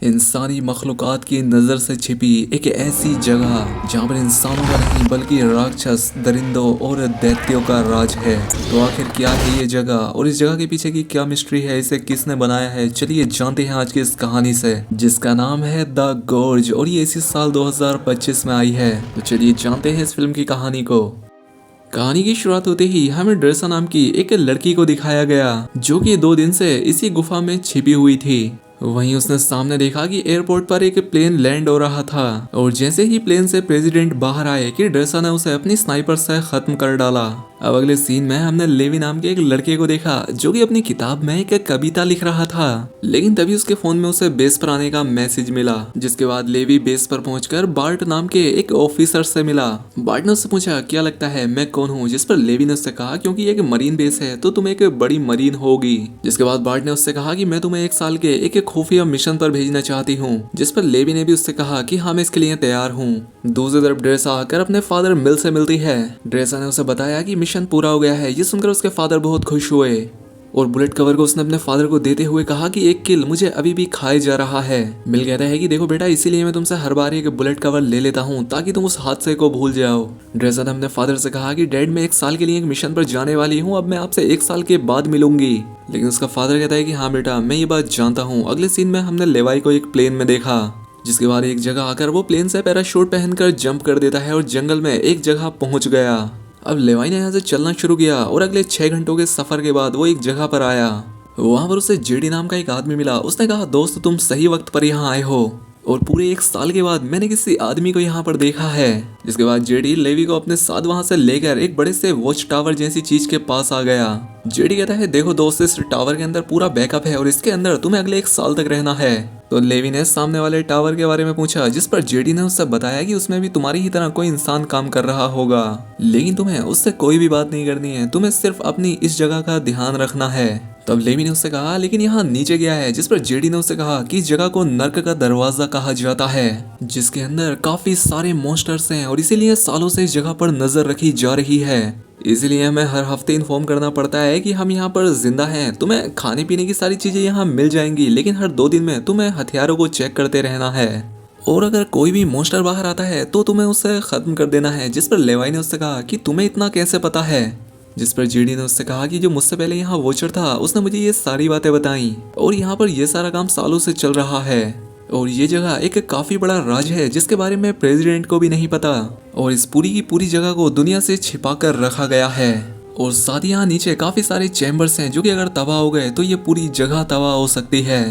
इंसानी मखलूक़ात की नज़र से छिपी एक ऐसी जगह जहाँ पर इंसानों का नहीं बल्कि राक्षस, दरिंदों और दैत्यों का राज है। तो आखिर क्या है ये जगह और इस जगह के पीछे की क्या मिस्ट्री है, इसे किसने बनाया है, चलिए जानते हैं आज की इस कहानी से जिसका नाम है द गोर्ज और ये इसी साल 2025 में आई है। तो चलिए जानते हैं इस फिल्म की कहानी को। कहानी की शुरुआत होते ही हमें ड्रेसा नाम की एक लड़की को दिखाया गया जो कि 2 दिन से इसी गुफा में छिपी हुई थी। वहीं उसने सामने देखा कि एयरपोर्ट पर एक प्लेन लैंड हो रहा था और जैसे ही प्लेन से प्रेसिडेंट बाहर आए कि ड्रेसा ने उसे अपनी स्नाइपर से खत्म कर डाला। अब अगले सीन में हमने लेवी नाम के एक लड़के को देखा जो कि अपनी किताब में एक कविता लिख रहा था, लेकिन तभी उसके फोन में उसे बेस पर आने का मैसेज मिला। जिसके बाद लेवी बेस पर पहुंचकर बार्ट नाम के एक ऑफिसर से मिला। बार्ट ने उससे पूछा क्या लगता है मैं कौन हूँ, जिस पर लेवी ने उससे कहा क्योंकि एक मरीन बेस है तो तुम एक बड़ी मरीन होगी। जिसके बाद बार्ट ने उससे कहा कि मैं तुम्हें 1 साल के एक खुफिया मिशन पर भेजना चाहती हूँ, जिस पर लेवी ने भी उससे कहा कि हाँ मैं इसके लिए तैयार हूँ। दूसरी तरफ ड्रेसा आकर अपने फादर मिल से मिलती है। ड्रेसा ने उसे बताया कि मिशन पूरा हो गया है। ये सुनकर उसके फादर बहुत खुश हुए और बुलेट कवर को उसने अपने फादर को देते हुए कहा कि एक किल मुझे अभी भी खाए जा रहा है। मिल कहता है कि देखो बेटा इसीलिए मैं तुमसे हर बार एक बुलेट कवर ले लेता हूँ ताकि तुम उस हादसे को भूल जाओ। ड्रेसा ने अपने फादर से कहा कि डैड मैं 1 साल के लिए एक मिशन पर जाने वाली हूँ, अब मैं आपसे 1 साल के बाद मिलूंगी। लेकिन उसका फादर कहता है कि हाँ बेटा मैं ये बात जानता हूँ। अगले सीन में हमने लेवाई को एक प्लेन में देखा जिसके बाद एक जगह आकर वो प्लेन से पैराशूट पहनकर जंप कर देता है और जंगल में एक जगह पहुंच गया। अब लेवाई ने यहाँ से चलना शुरू किया और अगले 6 घंटों के सफर के बाद वो एक जगह पर आया। वहां पर उसे जेडी नाम का एक आदमी मिला। उसने कहा दोस्त तुम सही वक्त पर यहाँ आए हो और पूरे 1 साल के बाद मैंने किसी आदमी को यहाँ पर देखा है। जिसके बाद जेडी लेवी को अपने साथ वहां से लेकर एक बड़े से वॉच टावर जैसी चीज के पास आ गया। जेडी कहता है देखो दोस्त इस टावर के अंदर पूरा बैकअप है और इसके अंदर तुम्हें अगले 1 साल तक रहना है। तो लेवी ने सामने वाले टावर के बारे में पूछा जिस पर जेडी ने उससे बताया कि उसमें भी तुम्हारी ही तरह कोई इंसान काम कर रहा होगा, लेकिन तुम्हें उससे कोई भी बात नहीं करनी है, तुम्हें सिर्फ अपनी इस जगह का ध्यान रखना है। तब लेवी ने उससे कहा लेकिन यहाँ नीचे गया है, जिस पर जेडी ने उससे कहा कि इस जगह को नर्क का दरवाजा कहा जाता है जिसके अंदर काफी सारे मॉन्स्टर्स हैं और इसीलिए सालों से इस जगह पर नजर रखी जा रही है। इसलिए हमें हर हफ्ते इन्फॉर्म करना पड़ता है कि हम यहाँ पर जिंदा हैं। तुम्हें खाने पीने की सारी चीजें यहाँ मिल जाएंगी, लेकिन हर 2 दिन में तुम्हें हथियारों को चेक करते रहना है और अगर कोई भी मॉन्स्टर बाहर आता है तो तुम्हें उसे खत्म कर देना है। जिस पर लेवाई ने उससे कहा कि तुम्हें इतना कैसे पता है। जिस पर जेडी ने उससे कहा कि जो मुझसे पहले यहाँ वॉचर था उसने मुझे ये सारी बातें बताई और यहाँ पर यह सारा काम सालों से चल रहा है और ये जगह एक काफी बड़ा राज है जिसके बारे में प्रेसिडेंट को भी नहीं पता और इस पूरी की पूरी जगह को दुनिया से छिपा कर रखा गया है। और साथ ही यहाँ नीचे काफी सारे चैम्बर्स हैं जो कि अगर तबाह हो गए तो ये पूरी जगह तबाह हो सकती है।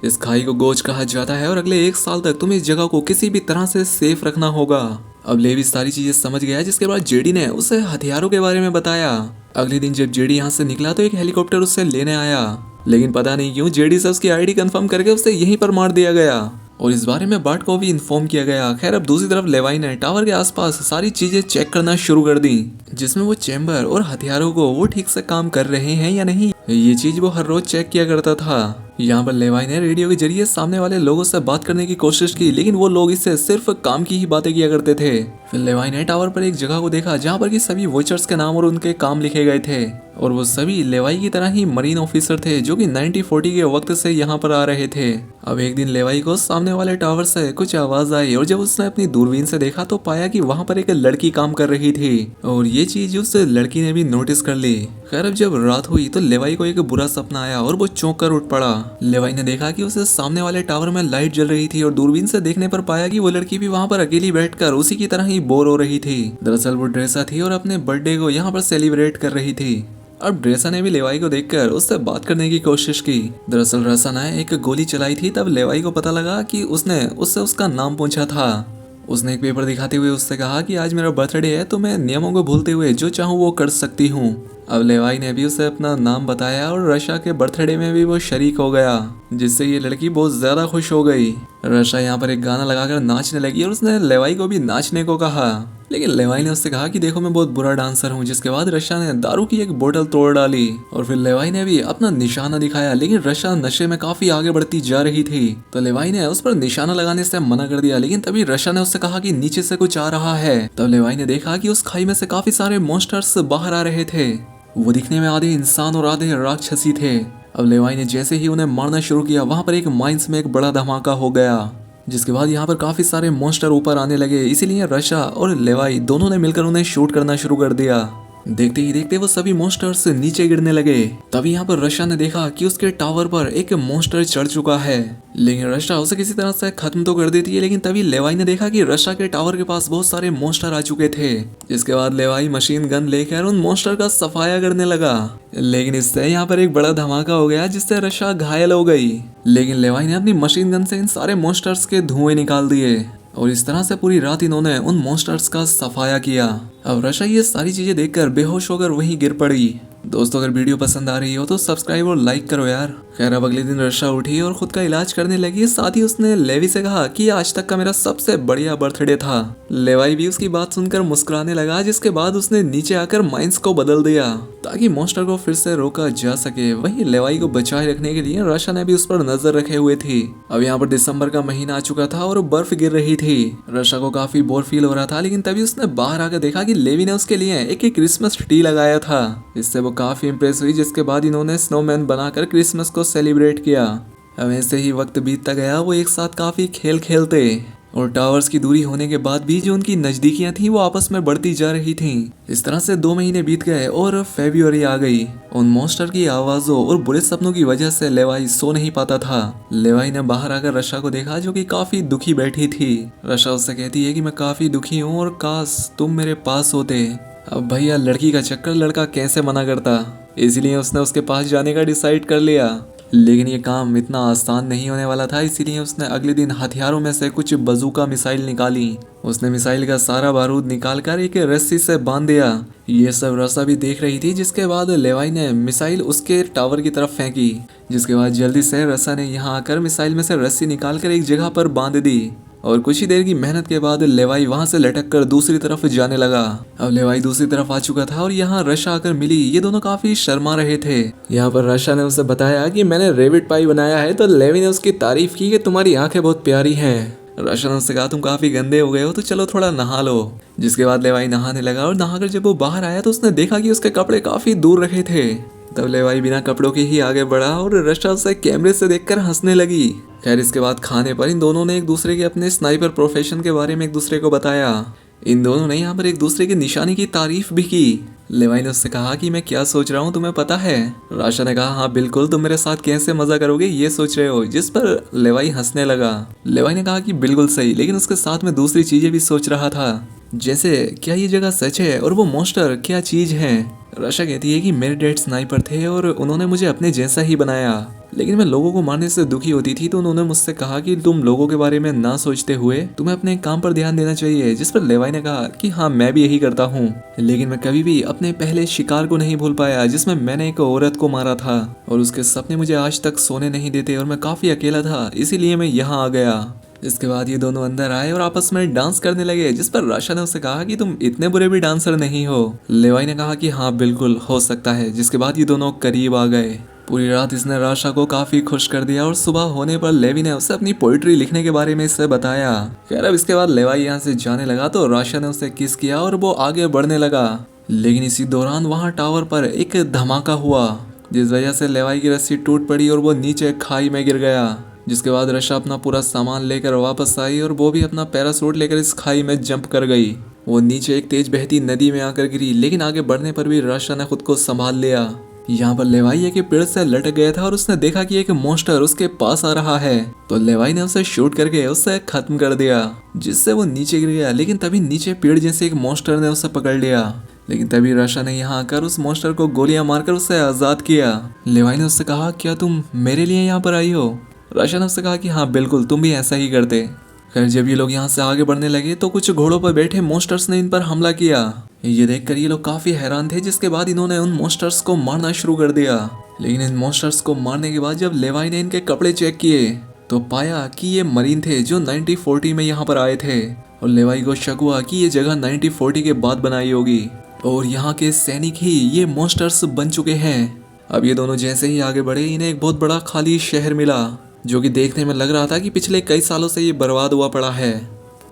इस खाई को गोज कहा जाता है और अगले 1 साल तक तुम्हें इस जगह को किसी भी तरह से सेफ रखना होगा। अब लेवी सारी चीजें समझ गया जिसके बाद जेडी ने उसे हथियारों के बारे में बताया। अगले दिन जब जेडी यहाँ से निकला तो एक हेलीकॉप्टर उसे लेने आया, लेकिन पता नहीं क्यों जेडी से उसकी आईडी कंफर्म करके उसे यहीं पर मार दिया गया और इस बारे में बार्ट को भी इन्फॉर्म किया गया। खैर अब दूसरी तरफ लेवाई ने टावर के आसपास सारी चीजें चेक करना शुरू कर दी जिसमें वो चैम्बर और हथियारों को वो ठीक से काम कर रहे हैं या नहीं, ये चीज वो हर रोज चेक किया करता था। यहाँ पर लेवाई ने रेडियो के जरिए सामने वाले लोगों से बात करने की कोशिश की, लेकिन वो लोग इससे सिर्फ काम की ही बातें किया करते थे। फिर लेवाई ने टावर पर एक जगह को देखा जहाँ पर कि सभी वॉचर्स के नाम और उनके काम लिखे गए थे और वो सभी लेवाई की तरह ही मरीन ऑफिसर थे जो कि 1940 के वक्त से यहाँ पर आ रहे थे। अब एक दिन लेवाई को सामने वाले टावर से कुछ आवाज आई और जब उसने अपनी दूरबीन से देखा तो पाया कि वहाँ पर एक लड़की काम कर रही थी और ये चीज उस लड़की ने भी नोटिस कर ली। खैर अब जब रात हुई तो लेवाई को एक बुरा सपना आया और वो चौंक कर उठ पड़ा। लेवाई ने देखा कि उसे सामने वाले टावर में लाइट जल रही थी और दूरबीन से देखने पर पाया कि वो लड़की भी वहाँ पर अकेली बैठकर उसी की तरह ही बोर हो रही थी। दरअसल वो ड्रेसा थी और अपने बर्थडे को यहाँ पर सेलिब्रेट कर रही थी। अब ड्रेसा ने भी लेवाई को देखकर उससे बात करने की कोशिश की। दरअसल रसा ने एक गोली चलाई थी, तब लेवाई को पता लगा कि उसने उससे उसका नाम पूछा था। उसने एक पेपर दिखाते हुए उससे कहा कि आज मेरा बर्थडे है तो मैं नियमों को भूलते हुए जो चाहूँ वो कर सकती हूँ। अब लेवाई ने भी उसे अपना नाम बताया और रशा के बर्थडे में भी वो शरीक हो गया, जिससे ये लड़की बहुत ज्यादा खुश हो गई। रशा यहाँ पर एक गाना लगाकर नाचने लगी और उसने लेवाई को भी नाचने को कहा, लेकिन लेवाई ने उससे कहा कि देखो मैं बहुत बुरा डांसर हूँ। जिसके बाद रशा ने दारू की एक बोतल तोड़ डाली और फिर लेवाई ने भी अपना निशाना दिखाया, लेकिन रशा नशे में काफी आगे बढ़ती जा रही थी तो लेवाई ने उस पर निशाना लगाने से मना कर दिया। लेकिन तभी रशा ने उससे कहा कि नीचे से कुछ आ रहा है। तब लेवाई ने देखा कि उस खाई में से काफी सारे मॉन्स्टर्स बाहर आ रहे थे। वो दिखने में आधे इंसान और आधे राक्षसी थे अब लेवाई ने जैसे ही उन्हें मारना शुरू किया, वहां पर एक माइंस में एक बड़ा धमाका हो गया, जिसके बाद यहाँ पर काफी सारे मॉन्स्टर ऊपर आने लगे। इसीलिए रशा और लेवाई दोनों ने मिलकर उन्हें शूट करना शुरू कर दिया। देखते ही देखते वो सभी मॉन्स्टर्स नीचे गिरने लगे। तभी यहाँ पर रशा ने देखा कि उसके टावर पर एक मॉन्स्टर चढ़ चुका है, लेकिन रशा उसे किसी तरह से खत्म तो कर देती है। लेकिन तभी लेवाई ने देखा कि रशा के टावर के पास बहुत सारे मॉन्स्टर आ चुके थे, जिसके बाद लेवाई मशीन गन लेकर उन मॉन्स्टर का सफाया करने लगा। लेकिन इससे यहाँ पर एक बड़ा धमाका हो गया, जिससे रशा घायल हो गई। लेकिन लेवाई ने अपनी मशीन गन से इन सारे मॉन्स्टर्स के धुएं निकाल दिए और इस तरह से पूरी रात इन्होंने उन मॉन्स्टर्स का सफाया किया। अब रशा ये सारी चीजें देखकर बेहोश होकर वहीं गिर पड़ी। दोस्तों, अगर वीडियो पसंद आ रही हो तो सब्सक्राइब और लाइक करो यार। खैर, अब अगले दिन रशा उठी और खुद का इलाज करने लगी। साथ ही उसने लेवी से कहा कि आज तक का मेरा सबसे बढ़िया बर्थडे था। लेवाई भी उसकी बात सुनकर मुस्कुराने लगा, जिसके बाद उसने नीचे आकर माइंस को बदल दिया ताकि मॉन्स्टर को फिर से रोका जा सके। वहीं लेवाई को बचाए रखने के लिए रशा ने भी उस पर नजर रखे हुए थी। अब यहाँ पर दिसंबर का महीना आ चुका था और बर्फ गिर रही थी। रशा को काफी बोर फील हो रहा था, लेकिन तभी उसने बाहर आकर देखा कि लेवी ने उसके लिए एक क्रिसमस ट्री लगाया था। इससे वो काफी इंप्रेस हुई, जिसके बाद इन्होंने स्नोमैन बनाकर क्रिसमस को सेलिब्रेट किया। अब ऐसे ही वक्त बीतता गया, वो एक साथ काफी खेल खेलते और टावर्स की दूरी होने के बाद भी जो उनकी नजदीकियां थी वो आपस में बढ़ती जा रही थीं। इस तरह से 2 महीने बीत गए और फरवरी आ गई। उन मॉन्स्टर की आवाजों और बुरे सपनों की वजह से लेवाई सो नहीं पाता था। लेवाई ने बाहर आकर रशा को देखा, जो कि काफी दुखी बैठी थी। रशा उससे कहती है कि मैं काफी दुखी हूँ और काश तुम मेरे पास होते। अब भैया, लड़की का चक्कर लड़का कैसे मना करता, इसलिए उसने उसके पास जाने का डिसाइड कर लिया। लेकिन ये काम इतना आसान नहीं होने वाला था, इसीलिए उसने अगले दिन हथियारों में से कुछ बजूका मिसाइल निकाली। उसने मिसाइल का सारा बारूद निकालकर एक रस्सी से बांध दिया। ये सब रशा भी देख रही थी, जिसके बाद लेवाई ने मिसाइल उसके टावर की तरफ फेंकी। जिसके बाद जल्दी से रशा ने यहाँ आकर मिसाइल में से रस्सी निकालकर एक जगह पर बांध दी और कुछ ही देर की मेहनत के बाद लेवाई वहां से लटक कर दूसरी तरफ जाने लगा। अब लेवाई दूसरी तरफ आ चुका था और यहाँ रशा आकर मिली। ये दोनों काफी शर्मा रहे थे। यहाँ पर रशा ने उसे बताया कि मैंने रेबिट पाई बनाया है, तो लेवी ने उसकी तारीफ की कि तुम्हारी आंखें बहुत प्यारी हैं। रशा ने उससे कहा तुम काफी गंदे हो गए हो, तो चलो थोड़ा नहा लो। जिसके बाद लेवाई नहाने लगा और नहाकर जब वो बाहर आया तो उसने देखा कि उसके कपड़े काफी दूर रखे थे। तब लेवाई बिना कपड़ों के ही आगे बढ़ा और रशा उसे कैमरे से देखकर हंसने लगी। खैर, इसके बाद खाने पर इन दोनों ने एक दूसरे के अपने स्नाइपर प्रोफेशन के बारे में एक दूसरे को बताया। इन दोनों ने यहाँ पर एक दूसरे की निशानी की तारीफ भी की। लेवाई ने उससे कहा कि मैं क्या सोच रहा हूँ तुम्हें पता है। रशा ने कहा हाँ बिल्कुल, तुम मेरे साथ कैसे मजा करोगे ये सोच रहे हो। जिस पर लेवाई हंसने लगा। लेवाई ने कहा कि बिल्कुल सही, लेकिन उसके साथ में दूसरी चीजें भी सोच रहा था, जैसे क्या ये जगह सच है और वो मॉन्स्टर क्या चीज है। रशा कहती है कि मेरे डैड स्नाइपर थे और उन्होंने मुझे अपने जैसा ही बनाया, लेकिन मैं लोगों को मारने से दुखी होती थी, तो उन्होंने मुझसे कहा कि तुम लोगों के बारे में ना सोचते हुए तुम्हें अपने काम पर ध्यान देना चाहिए। जिस पर लेवाई ने कहा कि हाँ मैं भी यही करता हूँ, लेकिन मैं कभी भी अपने पहले शिकार को नहीं भूल पाया, जिसमें मैंने एक औरत को मारा था और उसके सपने मुझे आज तक सोने नहीं देते और मैं काफी अकेला था, इसीलिए मैं यहाँ आ गया। इसके बाद ये दोनों अंदर आए और आपस में डांस करने लगे, जिस पर रशा ने उससे कहा कि तुम इतने बुरे भी डांसर नहीं हो। लेवाई ने कहा कि हाँ बिल्कुल हो सकता है। जिसके बाद ये दोनों करीब आ गए। पूरी रात इसने रशा को काफी खुश कर दिया और सुबह होने पर लेवी ने उसे अपनी पोइट्री लिखने के बारे में इससे बताया। खैर, अब इसके बाद लेवाई यहाँ से जाने लगा तो रशा ने उसे किस किया और वो आगे बढ़ने लगा। लेकिन इसी दौरान वहाँ टावर पर एक धमाका हुआ, जिस वजह से लेवाई की रस्सी टूट पड़ी और वो नीचे खाई में गिर गया। जिसके बाद रशा अपना पूरा सामान लेकर वापस आई और वो भी अपना पैरासूट लेकर इस खाई में जंप कर गई। वो नीचे एक तेज बहती नदी में आकर गिरी, लेकिन आगे बढ़ने पर भी रशा ने खुद को संभाल लिया। यहाँ पर लेवाई एक पेड़ से लटक गया था और उसने देखा कि एक मॉन्स्टर उसके पास आ रहा है, तो लेवाई ने उसे शूट करके उसे खत्म कर दिया, जिससे वो नीचे गिर गया। लेकिन तभी नीचे पेड़ जैसे एक मॉन्स्टर ने उसे पकड़ लिया। लेकिन तभी रशा ने यहाँ आकर उस मॉन्स्टर को गोलियां मारकर उसे आजाद किया। लेवाई ने उससे कहा क्या तुम मेरे लिए यहाँ पर आई हो। रशा ने उससे कहा कि हाँ बिल्कुल, तुम भी ऐसा ही करते। खैर, जब ये लोग यहाँ से आगे बढ़ने लगे तो कुछ घोड़ों पर बैठे मॉन्स्टर्स ने इन पर हमला किया। ये देखकर ये लोग काफी हैरान थे, जिसके बाद इन्होंने उन मॉन्स्टर्स को मारना शुरू कर दिया। लेकिन इन मॉन्स्टर्स को मारने के बाद जब लेवाई ने इनके कपड़े चेक किए तो पाया कि ये मरीन थे जो 1940 में यहाँ पर आए थे, और लेवाई को शक हुआ कि ये जगह 1940 के बाद बनाई होगी और यहाँ के सैनिक ही ये मॉन्स्टर्स बन चुके हैं। अब ये दोनों जैसे ही आगे बढ़े, इन्हें एक बहुत बड़ा खाली शहर मिला, जो कि देखने में लग रहा था कि पिछले कई सालों से ये बर्बाद हुआ पड़ा है।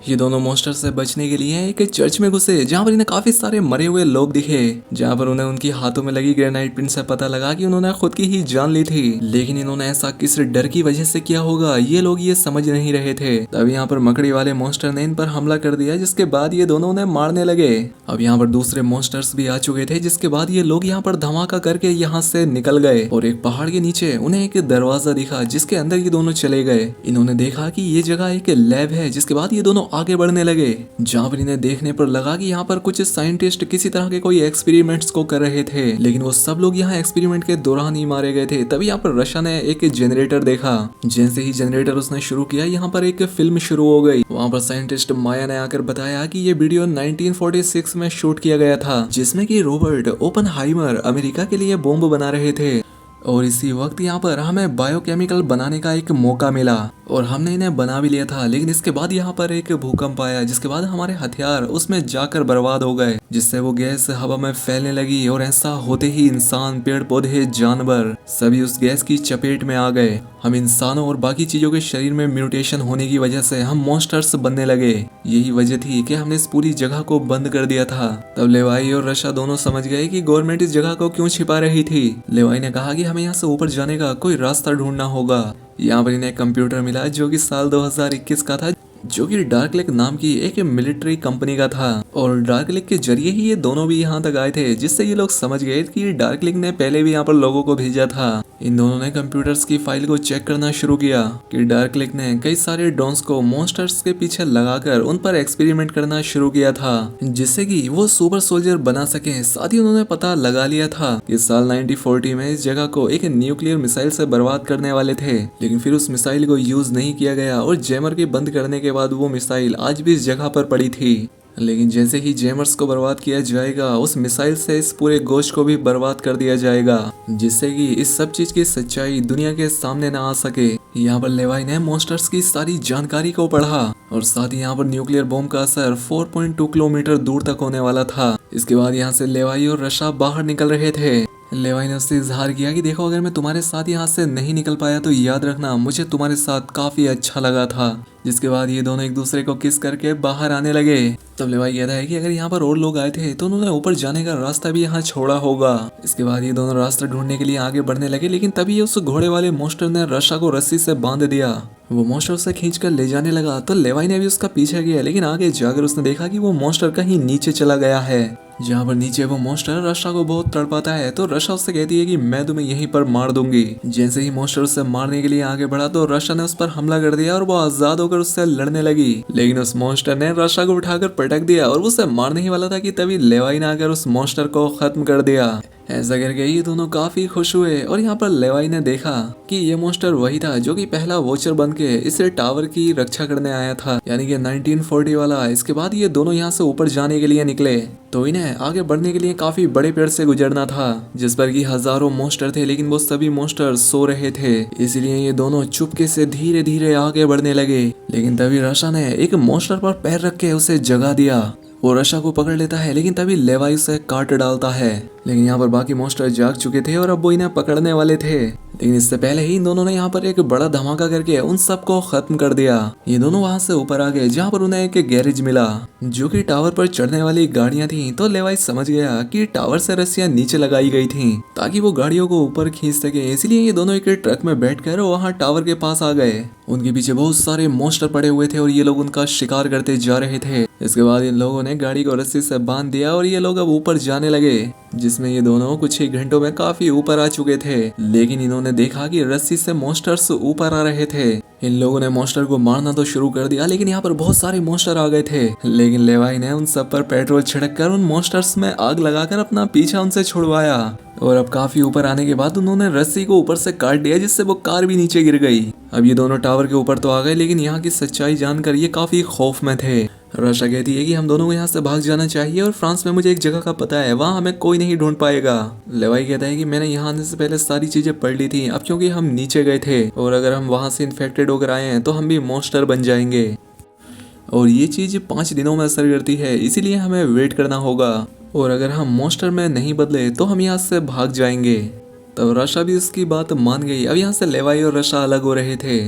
ये दोनों मॉन्स्टर से बचने के लिए एक चर्च में घुसे जहाँ पर इन्हें काफी सारे मरे हुए लोग दिखे, जहाँ पर उन्हें उनकी हाथों में लगी ग्रेनाइट पिन से पता लगा कि उन्होंने खुद की ही जान ली थी। लेकिन इन्होंने ऐसा किस डर की वजह से किया होगा ये लोग ये समझ नहीं रहे थे। तब यहाँ पर मकड़ी वाले मॉन्स्टर ने इन पर हमला कर दिया, जिसके बाद ये दोनों उन्हें मारने लगे। अब यहाँ पर दूसरे मॉन्स्टर्स भी आ चुके थे, जिसके बाद ये लोग यहाँ पर धमाका करके यहाँ से निकल गए और एक पहाड़ के नीचे उन्हें एक दरवाजा दिखा जिसके अंदर ये दोनों चले गए। इन्होंने देखा कि ये जगह एक लैब है, जिसके बाद ये दोनों आगे बढ़ने लगे, जहाँ पर इन्हें देखने पर लगा कि यहाँ पर कुछ साइंटिस्ट किसी तरह के कोई एक्सपेरिमेंट्स को कर रहे थे, लेकिन वो सब लोग यहाँ एक्सपेरिमेंट के दौरान ही मारे गए थे। तभी यहाँ पर रशा ने एक जनरेटर देखा। जैसे ही जनरेटर उसने शुरू किया, यहाँ पर एक फिल्म शुरू हो गई। वहाँ पर साइंटिस्ट माया ने आकर बताया कि ये वीडियो 1946 में शूट किया गया था, जिसमें कि रॉबर्ट ओपनहाइमर अमेरिका के लिए बॉम्ब बना रहे थे। और इसी वक्त यहाँ पर हमें बायोकेमिकल बनाने का एक मौका मिला और हमने इन्हें बना भी लिया था। लेकिन इसके बाद यहाँ पर एक भूकंप आया, जिसके बाद हमारे हथियार उसमें जाकर बर्बाद हो गए, जिससे वो गैस हवा में फैलने लगी और ऐसा होते ही इंसान, पेड़ पौधे, जानवर सभी उस गैस की चपेट में आ गए। हम इंसानों और बाकी चीजों के शरीर में म्यूटेशन होने की वजह से हम मॉन्स्टर्स बनने लगे। यही वजह थी कि हमने इस पूरी जगह को बंद कर दिया था। तब लेवाई और रशा दोनों समझ गए कि गवर्नमेंट इस जगह को क्यों छिपा रही थी। लेवाई ने कहा कि हमें यहाँ से ऊपर जाने का कोई रास्ता ढूंढना होगा। यहाँ पर इन्हें कंप्यूटर मिला जो कि साल 2021 का था, जो कि डार्क लेक नाम की एक मिलिट्री कंपनी का था। और डार्क लेक के जरिए ही ये दोनों भी यहाँ तक आए थे, जिससे ये लोग समझ गए कि डार्क लेक ने पहले भी यहाँ पर लोगों को भेजा था। इन दोनों ने कंप्यूटर्स की फाइल को चेक करना शुरू किया कि डार्क लेक ने कई सारे ड्रोन्स को मॉन्स्टर्स के पीछे लगाकर उन पर एक्सपेरिमेंट करना शुरू किया था, जिससे कि वो सुपर सोल्जर बना सके। साथ ही उन्होंने पता लगा लिया था कि साल 1940 में इस जगह को एक न्यूक्लियर मिसाइल से बर्बाद करने वाले थे, लेकिन फिर उस मिसाइल को यूज नहीं किया गया और जैमर के बंद करने के बाद वो मिसाइल आज भी इस जगह पर पड़ी थी। लेकिन जैसे ही जैमर्स को बर्बाद किया जाएगा, उस मिसाइल से इस पूरे गोश्त को भी बर्बाद कर दिया जाएगा, जिससे कि इस सब चीज की सच्चाई दुनिया के सामने न आ सके। यहाँ पर लेवाई ने मॉन्स्टर्स की सारी जानकारी को पढ़ा और साथ ही यहाँ पर न्यूक्लियर बॉम्ब का असर 4.2 किलोमीटर दूर तक होने वाला था। इसके बाद यहाँ से लेवाई और रशा बाहर निकल रहे थे। लेवाई ने उससे इजहार किया कि देखो, अगर मैं तुम्हारे साथ यहाँ से नहीं निकल पाया तो याद रखना, मुझे तुम्हारे साथ काफी अच्छा लगा था। जिसके बाद ये दोनों एक दूसरे को किस करके बाहर आने लगे। तब लेवाई कहता है कि अगर यहाँ पर और लोग आए थे तो उन्होंने ऊपर जाने का रास्ता भी यहाँ छोड़ा होगा। इसके बाद ये दोनों रास्ता ढूंढने के लिए आगे बढ़ने लगे, लेकिन तभी उस घोड़े वाले मॉन्स्टर ने रशा को रस्सी से बांध दिया। वो मॉन्स्टर उसे खींच कर ले जाने लगा तो लेवाई ने भी उसका पीछा किया, लेकिन आगे जाकर उसने देखा कि वो मॉन्स्टर कहीं नीचे चला गया है। जहाँ पर नीचे वो मॉन्स्टर रशा को बहुत तड़पाता है, तो रशा उससे कहती है कि मैं तुम्हें यहीं पर मार दूंगी। जैसे ही मॉन्स्टर उससे मारने के लिए आगे बढ़ा तो रशा ने उस पर हमला कर दिया और वो आजाद होकर उससे लड़ने लगी, लेकिन उस मॉन्स्टर ने रशा को उठाकर पटक दिया और वो उसे मारने ही वाला था कि तभी लेवाई ने आकर उस मॉन्स्टर को खत्म कर दिया। ऐसा करके ये दोनों काफी खुश हुए और यहाँ पर लेवाई ने देखा कि ये मॉन्स्टर वही था जो कि पहला वॉचर बन के इस टावर की रक्षा करने आया था, यानी कि 1940 वाला। इसके बाद ये दोनों यहाँ से ऊपर जाने के लिए निकले तो इन्हें आगे बढ़ने के लिए काफी बड़े पेड़ से गुजरना था, जिस पर कि हजारों मॉन्स्टर थे, लेकिन वो सभी मॉन्स्टर सो रहे थे। इसलिए ये दोनों चुपके से धीरे धीरे आगे बढ़ने लगे। लेकिन तभी रशा ने एक मॉन्स्टर पर पैर रख के उसे जगा दिया। वो रशा को पकड़ लेता है, लेकिन तभी लेवाई उसे काट डालता है। लेकिन यहाँ पर बाकी मॉन्स्टर जाग चुके थे और अब वो इन्हें पकड़ने वाले थे, लेकिन इससे पहले ही इन दोनों ने यहाँ पर एक बड़ा धमाका करके उन सबको खत्म कर दिया। ये दोनों वहां से ऊपर आ गए, जहाँ पर उन्हें एक गैरेज मिला जो कि टावर पर चढ़ने वाली गाड़ियां थी। तो लेवाई समझ गया कि टावर से रस्सियां नीचे लगाई गई थी ताकि वो गाड़ियों को ऊपर खींच सके, इसलिए ये दोनों एक ट्रक में बैठकर वहाँ टावर के पास आ गए। उनके पीछे बहुत सारे मॉन्स्टर पड़े हुए थे और ये लोग उनका शिकार करते जा रहे थे। इसके बाद इन लोगों ने गाड़ी को रस्सी से बांध दिया और ये लोग अब ऊपर जाने लगे, जिसमें ये दोनों कुछ ही घंटों में काफी ऊपर आ चुके थे। लेकिन इन्होंने देखा कि रस्सी से मॉन्स्टर्स ऊपर आ रहे थे। इन लोगों ने मॉन्स्टर को मारना तो शुरू कर दिया, लेकिन यहाँ पर बहुत सारे मॉन्स्टर आ गए थे। लेकिन लेवाई ने उन सब पर पेट्रोल छिड़क कर उन मॉन्स्टर्स में आग लगाकर अपना पीछा उनसे छुड़वाया और अब काफी ऊपर आने के बाद उन्होंने रस्सी को ऊपर से काट दिया, जिससे वो कार भी नीचे गिर गई। अब ये दोनों टावर के ऊपर तो आ गए, लेकिन यहाँ की सच्चाई जानकर ये काफी खौफ में थे। रशा कहती है कि हम दोनों को यहाँ से भाग जाना चाहिए और फ्रांस में मुझे एक जगह का पता है, वहाँ हमें कोई नहीं ढूंढ पाएगा। लेवाई कहता है कि मैंने यहाँ आने से पहले सारी चीजें पढ़ ली थी, अब क्योंकि हम नीचे गए थे और अगर हम वहाँ से इन्फेक्टेड होकर आए हैं तो हम भी मॉन्स्टर बन जाएंगे और ये चीज 5 दिनों में असर करती है, इसीलिए हमें वेट करना होगा और अगर हम मॉन्स्टर में नहीं बदले तो हम यहाँ से भाग जाएंगे। तब रशा भी उसकी बात मान गई। अब यहाँ से लेवाई और रशा अलग हो रहे थे।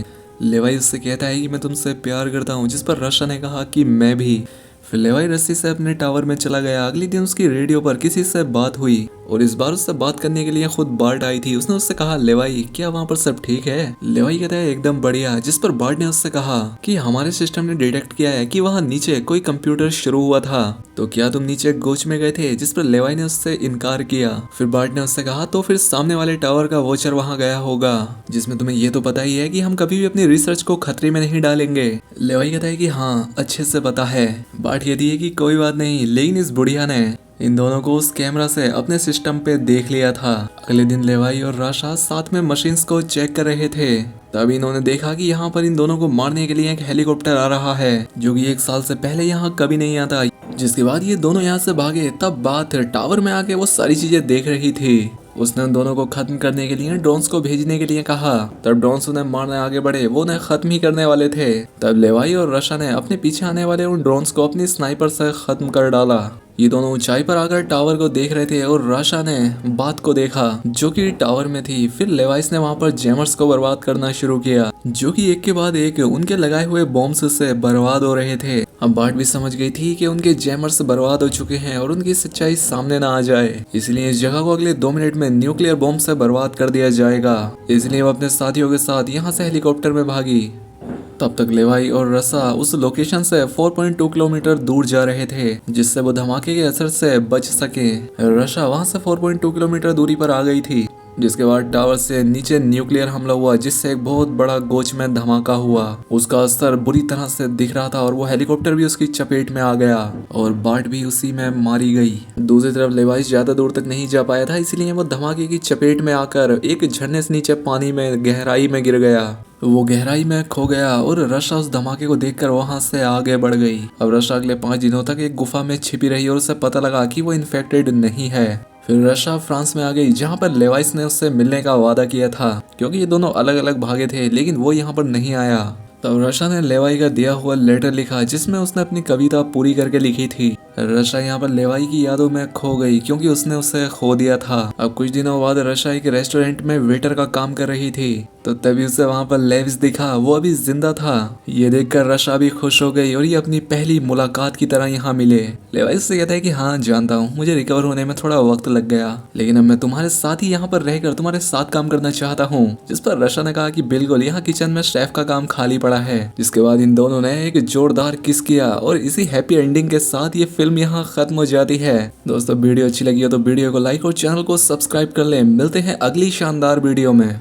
लेवाई उससे कहता है कि मैं तुमसे प्यार करता हूँ, जिस पर रशा ने कहा कि मैं भी। फिर लेवाई रस्सी से अपने टावर में चला गया। अगले दिन उसकी रेडियो पर किसी से बात हुई और इस बार उससे बात करने के लिए खुद बार्ट आई थी। उसने उससे कहा, लेवाई क्या वहाँ पर सब ठीक है? लेवाई कहता है एकदम बढ़िया। जिस पर बार्ट ने उससे कहा कि हमारे सिस्टम ने डिटेक्ट किया है कि वहाँ नीचे कोई कंप्यूटर शुरू हुआ था, तो क्या तुम नीचे गोच में गए थे? जिस पर लेवाई ने उससे इनकार किया। फिर बार्ट ने उससे कहा, तो फिर सामने वाले टावर का वॉचर वहाँ गया होगा, जिसमें तुम्हें ये तो पता ही है कि हम कभी भी अपनी रिसर्च को खतरे में नहीं डालेंगे। लेवाई कहता है कि हाँ अच्छे से पता है। बार्ट कहती है कि कोई बात नहीं, लेकिन इस बुढ़िया ने इन दोनों को उस कैमरा से अपने सिस्टम पे देख लिया था। अगले दिन लेवाई और राशा साथ में मशीन्स को चेक कर रहे थे। तभी इन्होंने देखा कि यहाँ पर इन दोनों को मारने के लिए एक हेलीकॉप्टर आ रहा है, जो कि 1 साल से पहले यहाँ कभी नहीं आता। जिसके बाद ये दोनों यहाँ से भागे। तब बात टावर में आके वो सारी चीजें देख रही थी। उसने उन दोनों को खत्म करने के लिए ड्रोन्स को भेजने के लिए कहा। तब ड्रोन्स उन्हें मारने आगे बढ़े, वो उन्हें खत्म ही करने वाले थे। तब लेवाई और रशा ने अपने पीछे आने वाले उन ड्रोन्स को अपनी स्नाइपर से खत्म कर डाला। ये दोनों ऊंचाई पर आकर टावर को देख रहे थे और राशा ने बात को देखा जो कि टावर में थी। फिर लेवाइस ने वहां पर जैमर्स को बर्बाद करना शुरू किया, जो कि एक के बाद एक उनके लगाए हुए बॉम्ब्स से बर्बाद हो रहे थे। अब बार्ट भी समझ गई थी कि उनके जैमर्स बर्बाद हो चुके हैं और उनकी सच्चाई सामने ना आ जाए, इसलिए इस जगह को अगले 2 मिनट में न्यूक्लियर बॉम्ब से बर्बाद कर दिया जाएगा। इसलिए वो अपने साथियों के साथ यहाँ से हेलीकॉप्टर में भागी। तब तक लेवाई और रसा उस लोकेशन से 4.2 किलोमीटर दूर जा रहे थे, जिससे वो धमाके के असर से बच सके। रशा वहां से 4.2 किलोमीटर दूरी पर आ गई थी। जिसके बाद टावर से नीचे न्यूक्लियर हमला हुआ, जिससे एक बहुत बड़ा गोच में धमाका हुआ। उसका असर बुरी तरह से दिख रहा था और वो हेलीकॉप्टर भी उसकी चपेट में आ गया और बार्ट भी उसी में मारी गई। दूसरी तरफ लेवाई ज्यादा दूर तक नहीं जा पाया था, इसलिए वो धमाके की चपेट में आकर एक झरने से नीचे पानी में गहराई में गिर गया। वो गहराई में खो गया और रशा उस धमाके को देखकर वहां से आगे बढ़ गई। अब रशा अगले 5 दिनों तक एक गुफा में छिपी रही और उसे पता लगा कि वो इन्फेक्टेड नहीं है। फिर रशा फ्रांस में आ गई, जहाँ पर लेवाइस ने उससे मिलने का वादा किया था, क्योंकि ये दोनों अलग अलग भागे थे, लेकिन वो यहाँ पर नहीं आया। तब रशा ने लेवाई का दिया हुआ लेटर लिखा, जिसमें उसने अपनी कविता पूरी करके लिखी थी। रशा यहाँ पर लेवाई की यादों में खो गई, क्योंकि उसने उसे खो दिया था। अब कुछ दिनों बाद रशा एक रेस्टोरेंट में वेटर का काम कर रही थी, तो तभी उसे वहाँ पर लेविस दिखा। वो अभी जिंदा था। ये देखकर रशा भी खुश हो गई और ये अपनी पहली मुलाकात की तरह यहाँ मिले। लेवाइस से कहता है कि हाँ जानता हूँ, मुझे रिकवर होने में थोड़ा वक्त लग गया, लेकिन अब मैं तुम्हारे साथ ही यहाँ पर रहकर तुम्हारे साथ काम करना चाहता हूँ। जिस पर रशा ने कहा कि बिल्कुल, यहाँ किचन में शेफ का काम खाली पड़ा है। जिसके बाद इन दोनों ने एक जोरदार किस किया और इसी हैप्पी एंडिंग के साथ ये फिल्म यहाँ खत्म हो जाती है। दोस्तों वीडियो अच्छी लगी हो तो वीडियो को लाइक और चैनल को सब्सक्राइब कर लें। मिलते हैं अगली शानदार वीडियो में।